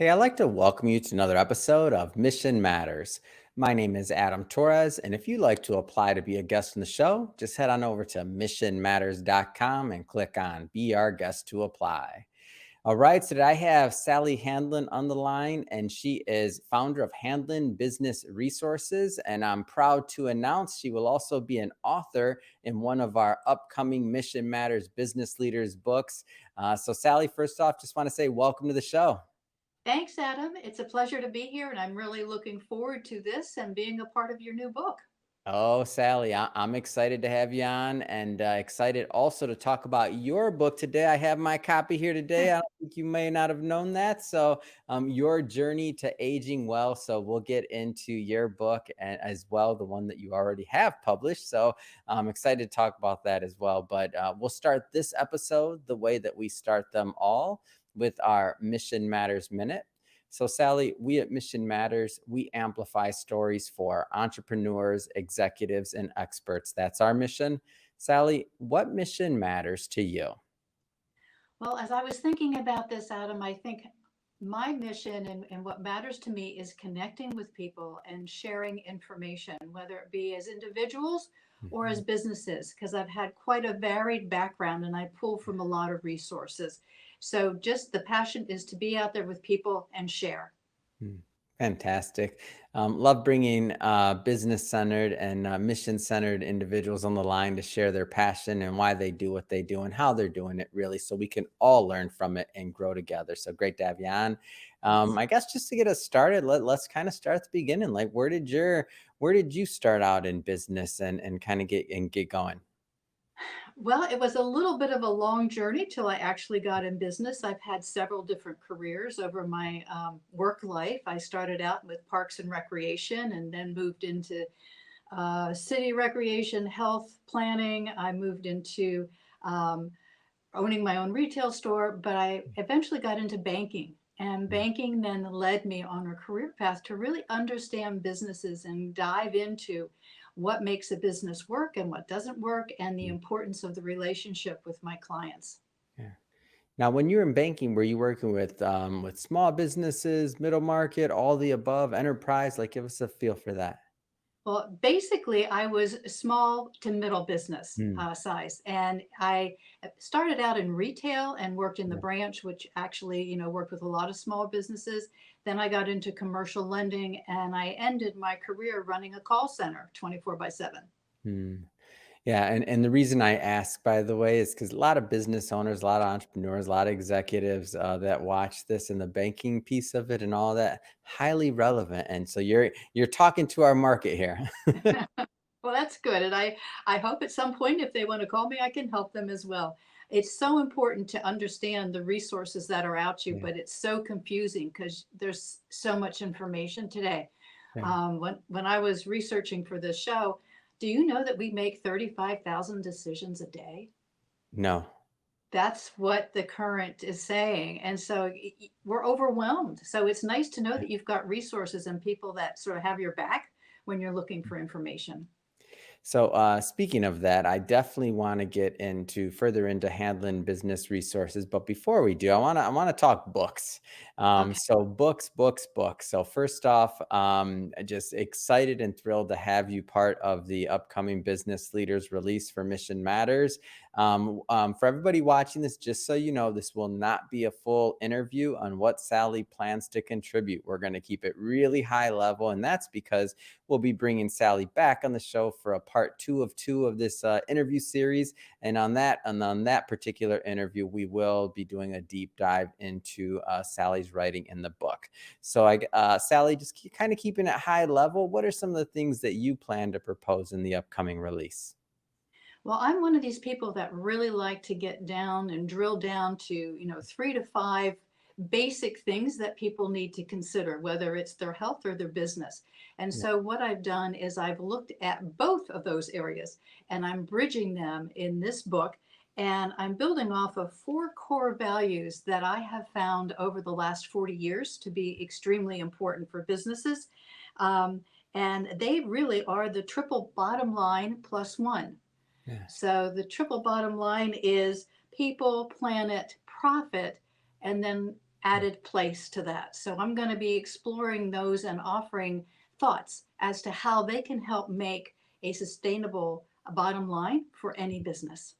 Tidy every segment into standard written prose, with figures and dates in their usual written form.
Hey, I'd like to welcome you to another episode of Mission Matters. My name is Adam Torres, and if you'd like to apply to be a guest on the show, just head on over to missionmatters.com and click on Be Our Guest to apply. All right, so today I have Sally Handlon on the line, and she is founder of Handlon Business Resources. And I'm proud to announce she will also be an author in one of our upcoming Mission Matters Business Leaders books. So, Sally, first off, just want to say welcome to the show. Thanks, Adam. It's a pleasure to be here, and I'm really looking forward to this and being a part of your new book. Oh, Sally, I'm excited to have you on and excited also to talk about your book today. I have my copy here today. I don't think you may not have known that. So, Your Journey to Aging Well. So, we'll get into your book and as well, the one that you already have published. So, I'm excited to talk about that as well. But we'll start this episode the way that we start them all with our Mission Matters Minute. So, Sally, we at Mission Matters, we amplify stories for entrepreneurs, executives, and experts. That's our mission. Sally, what mission matters to you? Well, as I was thinking about this, Adam, I think my mission and what matters to me is connecting with people and sharing information, whether it be as individuals or as Mhm. businesses, because I've had quite a varied background and I pull from a lot of resources. So just the passion is to be out there with people and share. Mm, Fantastic. Love bringing business centered and mission centered individuals on the line to share their passion and why they do what they do and how they're doing it, really, so we can all learn from it and grow together. So great to have you on. Thanks. I guess just to get us started, let's kind of start at the beginning. Like, where did you start out in business and kind of get going? Well, it was a little bit of a long journey till I actually got in business. I've had several different careers over my work life. I started out with parks and recreation and then moved into city recreation, health planning. I moved into um, owning my own retail store, but I eventually got into banking. And Mm, banking then led me on a career path to really understand businesses and dive into what makes a business work and what doesn't work, and the mm, importance of the relationship with my clients. yeah. Now, when you were in banking, were you working with small businesses, middle market, all the above, enterprise? Like, give us a feel for that. Well, basically, I was small to middle business Mm, size, and I started out in retail and worked in the yeah. branch, which actually, worked with a lot of small businesses. Then I got into commercial lending, and I ended my career running a call center 24 by 7. Mm. Yeah, and the reason I ask, by the way, is because a lot of business owners, a lot of entrepreneurs, a lot of executives that watch this and the banking piece of it and all that, highly relevant. And so you're talking to our market here. Well, that's good. And I hope at some point, if they want to call me, I can help them as well. It's so important to understand the resources that are out you, Yeah, but it's so confusing because there's so much information today. yeah. When I was researching for this show, do you know that we make 35,000 decisions a day? No. That's what the current is saying. And so we're overwhelmed. So it's nice to know that you've got resources and people that sort of have your back when you're looking for information. So, speaking of that, I definitely want to get into further into handling business resources. But before we do, I want to talk books. Okay. So, books. So, first off, just excited and thrilled to have you part of the upcoming business leaders release for Mission Matters. For everybody watching this, just so you know, this will not be a full interview on what Sally plans to contribute. We're going to keep it really high level, and that's because we'll be bringing Sally back on the show for a part two of this interview series. And on that particular interview, we will be doing a deep dive into Sally's writing in the book. So, Sally, just kind of keeping it high level. What are some of the things that you plan to propose in the upcoming release? Well, I'm one of these people that really like to get down and drill down to, 3 to 5 basic things that people need to consider, whether it's their health or their business. And Yeah. so, what I've done is I've looked at both of those areas and I'm bridging them in this book. And I'm building off of 4 core values that I have found over the last 40 years to be extremely important for businesses. Um, and they really are the triple bottom line plus one. Yeah. So the triple bottom line is people, planet, profit, and then added place to that. So I'm going to be exploring those and offering thoughts as to how they can help make a sustainable bottom line for any business.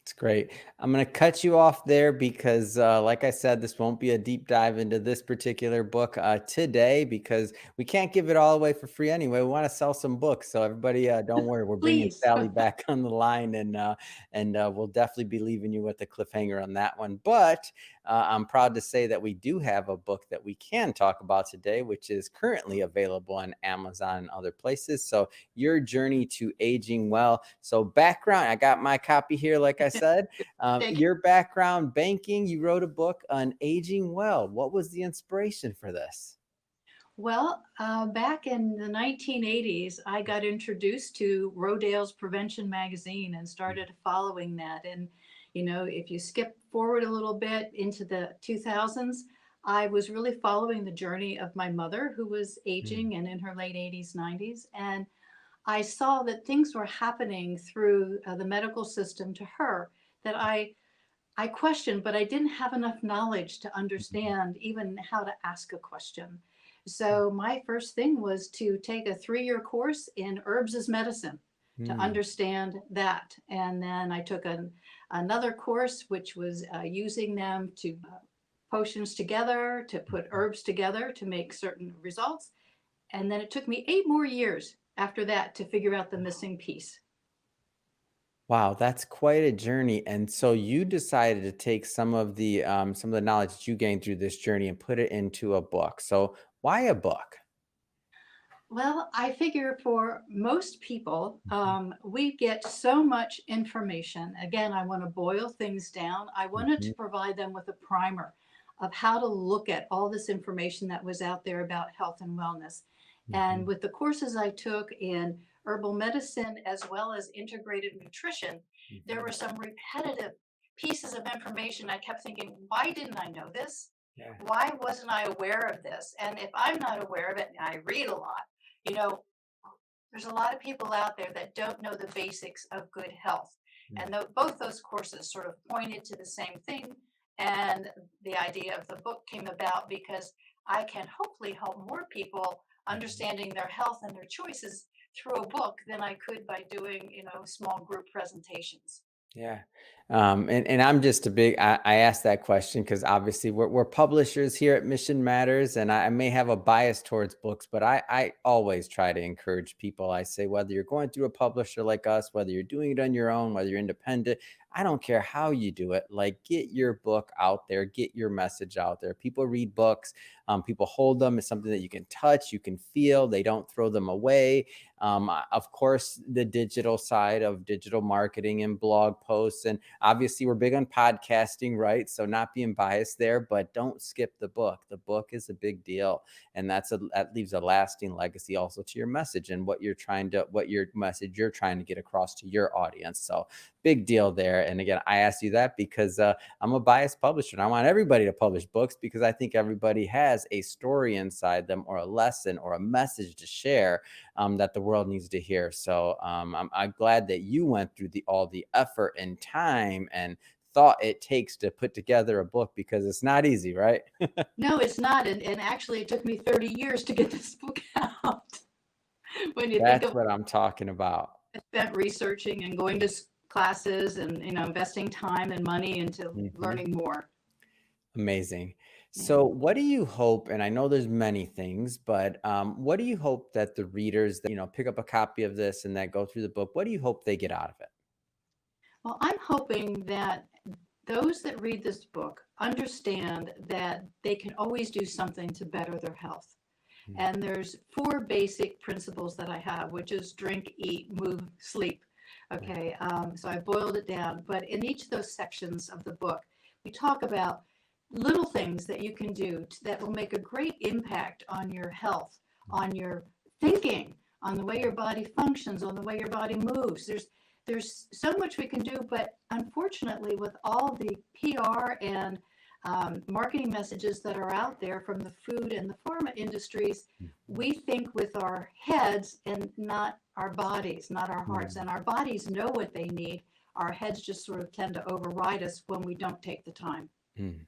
It's great. I'm going to cut you off there because, like I said, this won't be a deep dive into this particular book today because we can't give it all away for free anyway. We want to sell some books, so everybody, don't worry. We're bringing Please. Sally back on the line, and we'll definitely be leaving you with a cliffhanger on that one. But I'm proud to say that we do have a book that we can talk about today, which is currently available on Amazon and other places. So Your Journey to Aging Well. So background, I got my copy here, like I said. Thank you. Your background, banking, you wrote a book on aging well. What was the inspiration for this? Well, back in the 1980s, I got introduced to Rodale's Prevention magazine and started following that. And, if you skip forward a little bit into the 2000s, I was really following the journey of my mother, who was Mm, aging and in her late 80s, 90s. And I saw that things were happening through the medical system to her that I questioned, but I didn't have enough knowledge to mm, understand even how to ask a question. So my first thing was to take a 3-year course in herbs as medicine to mm, understand that. And then I took another course, which was using them to potions together, to put mm. herbs together to make certain results. And then it took me 8 more years after that to figure out the missing piece. Wow, that's quite a journey. And so you decided to take some of the knowledge that you gained through this journey and put it into a book. So why a book? Well, I figure for most people, Mhm, we get so much information. Again, I want to boil things down. I wanted mhm, to provide them with a primer of how to look at all this information that was out there about health and wellness. And mhm, with the courses I took in herbal medicine as well as integrated nutrition, there mhm. were some repetitive pieces of information. I kept thinking, why didn't I know this? Yeah. Why wasn't I aware of this? And if I'm not aware of it, and I read a lot, you know, there's a lot of people out there that don't know the basics of good health. Mm, And both those courses sort of pointed to the same thing. And the idea of the book came about because I can hopefully help more people mhm. understanding their health and their choices through a book than I could by doing, small group presentations. Yeah. And I'm just a big, I asked that question because obviously we're publishers here at Mission Matters, and I may have a bias towards books, but I always try to encourage people. I say, whether you're going through a publisher like us, whether you're doing it on your own, whether you're independent, I don't care how you do it. Like, get your book out there, get your message out there. People read books, people hold them. It's something that you can touch, you can feel, they don't throw them away. Of course, the digital side of digital marketing and blog posts. And obviously, we're big on podcasting, right? So, not being biased there, but don't skip the book. The book is a big deal. And that leaves a lasting legacy also to your message and what your message you're trying to get across to your audience. So, big deal there. And again, I asked you that because I'm a biased publisher and I want everybody to publish books because I think everybody has a story inside them or a lesson or a message to share that the world needs to hear. So I'm glad that you went through all the effort and time and thought it takes to put together a book because it's not easy, right? No, it's not. And actually, it took me 30 years to get this book out. When you think That's of what I'm talking about. spent researching and going to classes and investing time and money into Mhm. learning more. Amazing. Yeah. So, what do you hope? And I know there's many things, but what do you hope that the readers that pick up a copy of this and that go through the book? What do you hope they get out of it? Well, I'm hoping that those that read this book understand that they can always do something to better their health. Mm, And there's four basic principles that I have, which is drink, eat, move, sleep. right. Okay, so I boiled it down. But in each of those sections of the book, we talk about little things that you can do that will make a great impact on your health, on your thinking, on the way your body functions, on the way your body moves. There's so much we can do, but unfortunately, with all the PR and marketing messages that are out there from the food and the pharma industries, Mhm. we think with our heads and not our bodies, not our hearts. Mm, And our bodies know what they need. Our heads just sort of tend to override us when we don't take the time. mm.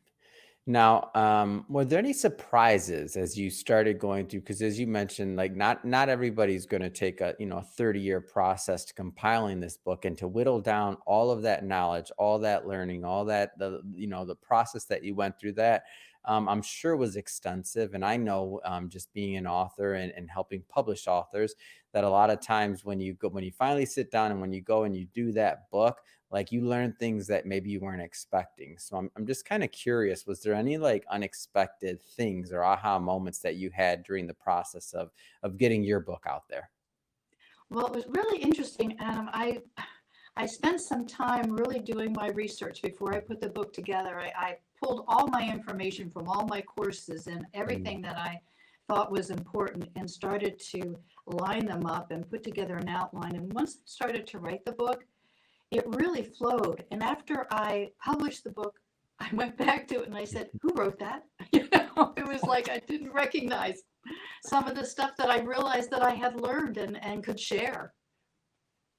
Now, were there any surprises as you started going through? Because as you mentioned, like not everybody's going to take a 30-year process to compiling this book and to whittle down all of that knowledge, all that learning, all that the process that you went through that I'm sure was extensive. And I know just being an author and helping publish authors that a lot of times when you finally sit down and when you go and you do that book, like you learn things that maybe you weren't expecting. So I'm just kind of curious, was there any like unexpected things or aha moments that you had during the process of getting your book out there? Well, it was really interesting. I spent some time really doing my research before I put the book together. I pulled all my information from all my courses and Mm, everything that I thought was important and started to line them up and put together an outline. And once I started to write the book, it really flowed. And after I published the book, I went back to it and I said, "Who wrote that?" It was like I didn't recognize some of the stuff that I realized that I had learned and could share.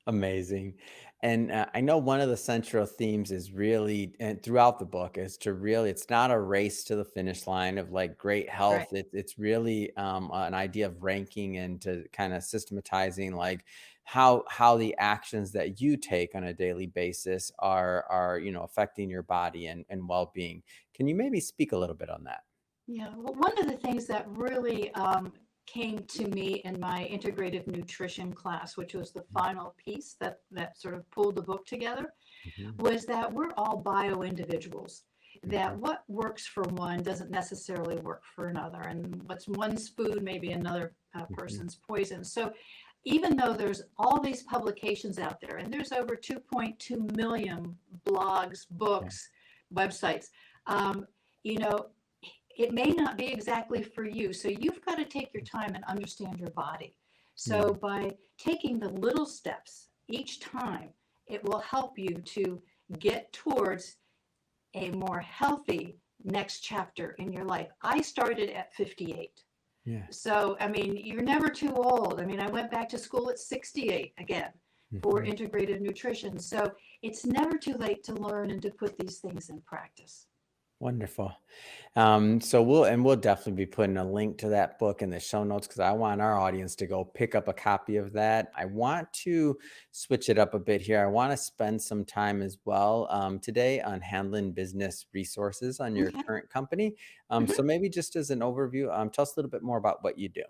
amazing. And I know one of the central themes is really, and throughout the book, is to really, it's not a race to the finish line of like great Right. health. It's really an idea of ranking and to kind of systematizing like how the actions that you take on a daily basis are affecting your body and well-being. Can you maybe speak a little bit on that? Yeah, well, one of the things that really came to me in my integrative nutrition class, which was the final piece that sort of pulled the book together, Mhm, was that we're all bio individuals. That mhm, what works for one doesn't necessarily work for another, and what's one's food may be another mhm. person's poison. So, even though there's all these publications out there, and there's over 2.2 million blogs, Yeah. books, websites, um, you know, it may not be exactly for you. So you've got to take your time and understand your body. So Mm, by taking the little steps each time, it will help you to get towards a more healthy next chapter in your life. I started at 58. yeah. So, I mean, you're never too old. I mean, I went back to school at 68 again for Mhm. integrative nutrition. So, it's never too late to learn and to put these things in practice. Wonderful. So we'll definitely be putting a link to that book in the show notes because I want our audience to go pick up a copy of that. I want to switch it up a bit here. I want to spend some time as well today on handling business resources on your Okay. current company. So Mhm. maybe just as an overview, tell us a little bit more about what you do.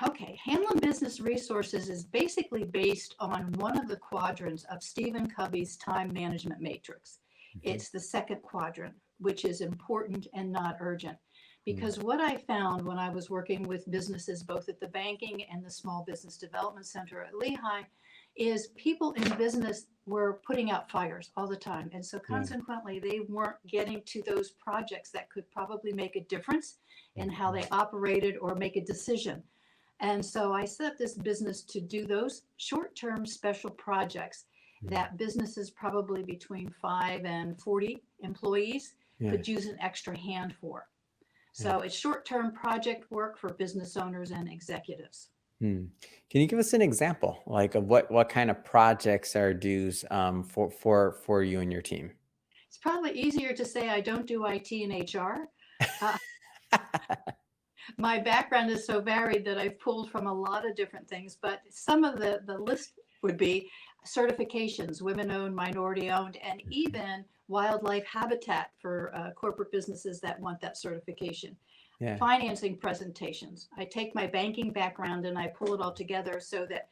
Okay, Handlon Business Resources is basically based on one of the quadrants of Stephen Covey's time management matrix. Mhm, It's the second quadrant, which is important and not urgent. mm, Because what I found when I was working with businesses, both at the banking and the Small Business Development Center at Lehigh, is people in business were putting out fires all the time. And so yeah. consequently, they weren't getting to those projects that could probably make a difference in how Mhm, they operated or make a decision. And so I set up this business to do those short term special projects mm, that businesses, probably between 5 and 40 employees, yeah. could use an extra hand for. Yeah. So it's short term project work for business owners and executives. Hmm. Can you give us an example, like of what kind of projects are dues for you and your team? It's probably easier to say I don't do IT and HR. Uh, my background is so varied that I've pulled from a lot of different things, but some of the list would be certifications, women owned, minority owned, and even wildlife habitat for corporate businesses that want that certification. Yeah. Financing presentations. I take my banking background and I pull it all together so that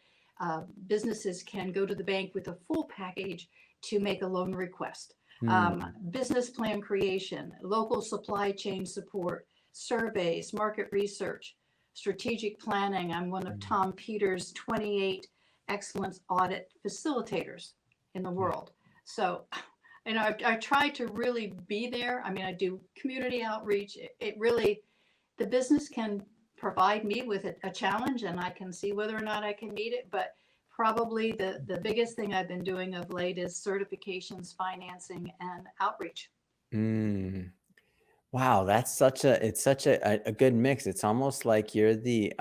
businesses can go to the bank with a full package to make a loan request. Hmm. Business plan creation, local supply chain support, surveys, market research, strategic planning. I'm one of Mm, Tom Peters' 28 excellence audit facilitators in the yeah. world. So, I try to really be there. I mean, I do community outreach. It really, the business can provide me with a challenge and I can see whether or not I can meet it. But probably the biggest thing I've been doing of late is certifications, financing, and outreach. Mm. Wow, that's such a it's such a good mix. It's almost like you're the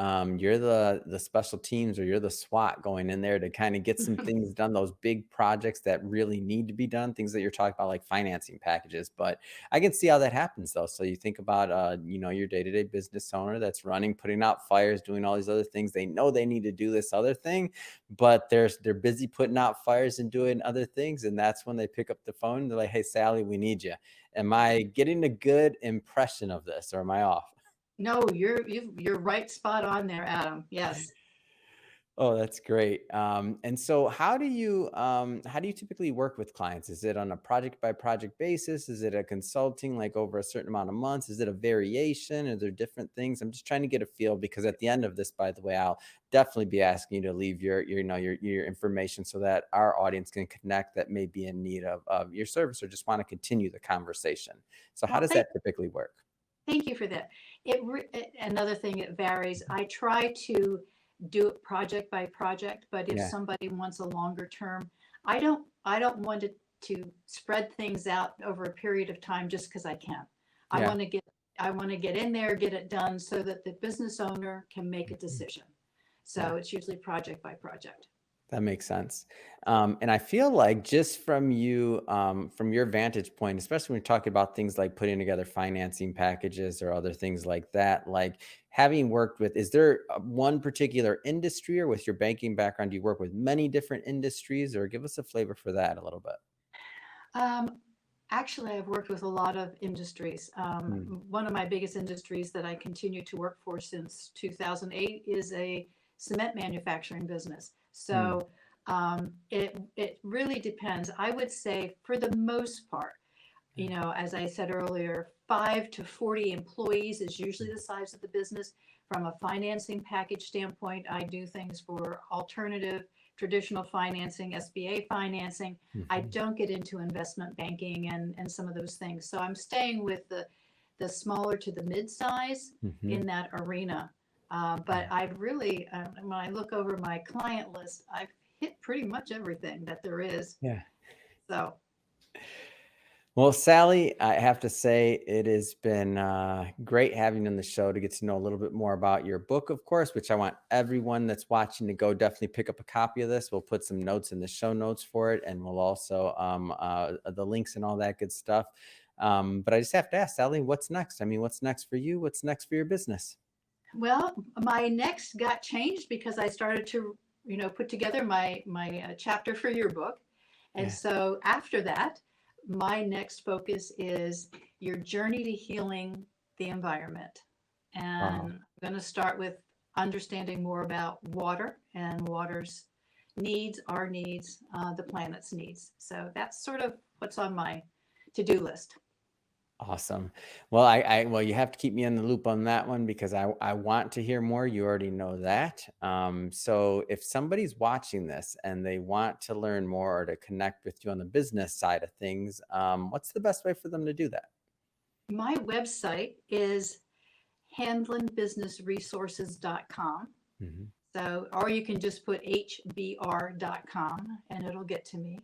special teams or you're the SWAT going in there to kind of get some things done, those big projects that really need to be done, things that you're talking about like financing packages. But I can see how that happens though. So you think about your day-to-day business owner that's running, putting out fires, doing all these other things. They know they need to do this other thing, but they're busy putting out fires and doing other things. And that's when they pick up the phone. And they're like, "Hey, Sally, we need you." Am I getting a good impression of this, or am I off? No, you're right spot on there, Adam. Yes. Oh, that's great. And so how do you typically work with clients? Is it on a project by project basis? Is it a consulting like over a certain amount of months? Is it a variation? Are there different things? I'm just trying to get a feel because at the end of this, by the way, I'll definitely be asking you to leave your information so that our audience can connect that may be in need of your service or just want to continue the conversation. So how Well, does that typically work? thank you for that. Another thing, it varies. I try to do it project by project, but if Yeah. somebody wants a longer term, I don't want to spread things out over a period of time just because I can. I Yeah. want to get I want to get in there, get it done so that the business owner can make a Mhm. decision. Yeah. So it's usually project by project. That makes sense. And I feel like just from your vantage point, especially when you're talking about things like putting together financing packages or other things like that, like having worked with, is there one particular industry or with your banking background, do you work with many different industries or give us a flavor for that a little bit? Um, Actually, I've worked with a lot of industries. Hmm. One of my biggest industries that I continue to work for since 2008 is a cement manufacturing business. Hmm. So it really depends. I would say for the most part, as I said earlier, 5 to 40 employees is usually the size of the business. From a financing package standpoint, I do things for alternative, traditional financing, SBA financing. I Hmm. don't get into investment banking and some of those things. So I'm staying with the smaller to the mid size Hmm. in that arena. But I've really, when I look over my client list, I've hit pretty much everything that there is. Yeah. So Well, Sally, I have to say it has been great having you on the show to get to know a little bit more about your book, of course, which I want everyone that's watching to go definitely pick up a copy of this. We'll put some notes in the show notes for it, and we'll also the links and all that good stuff. But I just have to ask, Sally, what's next? I mean, what's next for you? What's next for your business? well, my next got changed because I started to, put together my chapter for your book, and Yeah. so after that, my next focus is your journey to healing the environment, Wow. and I'm going to start with understanding more about water and water's needs, our needs, the planet's needs. So that's sort of what's on my to-do list. Awesome. Well, you have to keep me in the loop on that one because I want to hear more. You already know that. So if somebody's watching this and they want to learn more or to connect with you on the business side of things, what's the best way for them to do that? My website is handlonbusinessresources.com. Hmm. So, or you can just put hbr.com and it'll get to me.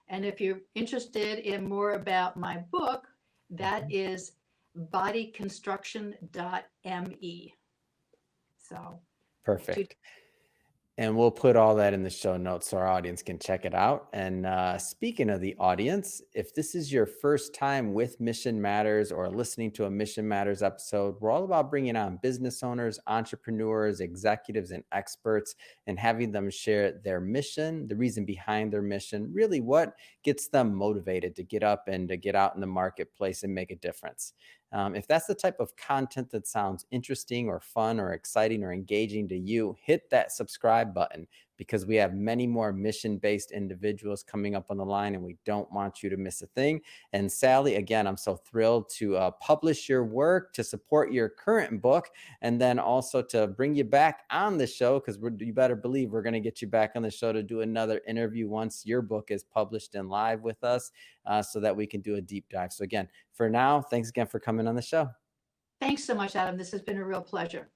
And if you're interested in more about my book, that Hmm. is bodyconstruction.me. So, to Perfect. And we'll put all that in the show notes so our audience can check it out. And speaking of the audience, if this is your first time with Mission Matters or listening to a Mission Matters episode, we're all about bringing on business owners, entrepreneurs, executives, and experts and having them share their mission, the reason behind their mission, really what gets them motivated to get up and to get out in the marketplace and make a difference. If that's the type of content that sounds interesting or fun or exciting or engaging to you, hit that subscribe button because we have many more mission based individuals coming up on the line and we don't want you to miss a thing. And Sally, again, I'm so thrilled to publish your work, to support your current book, and then also to bring you back on the show because you better believe we're going to get you back on the show to do another interview once your book is published and live with us so that we can do a deep dive. So, again, for now, thanks again for coming on the show. Thanks so much, Adam. This has been a real pleasure.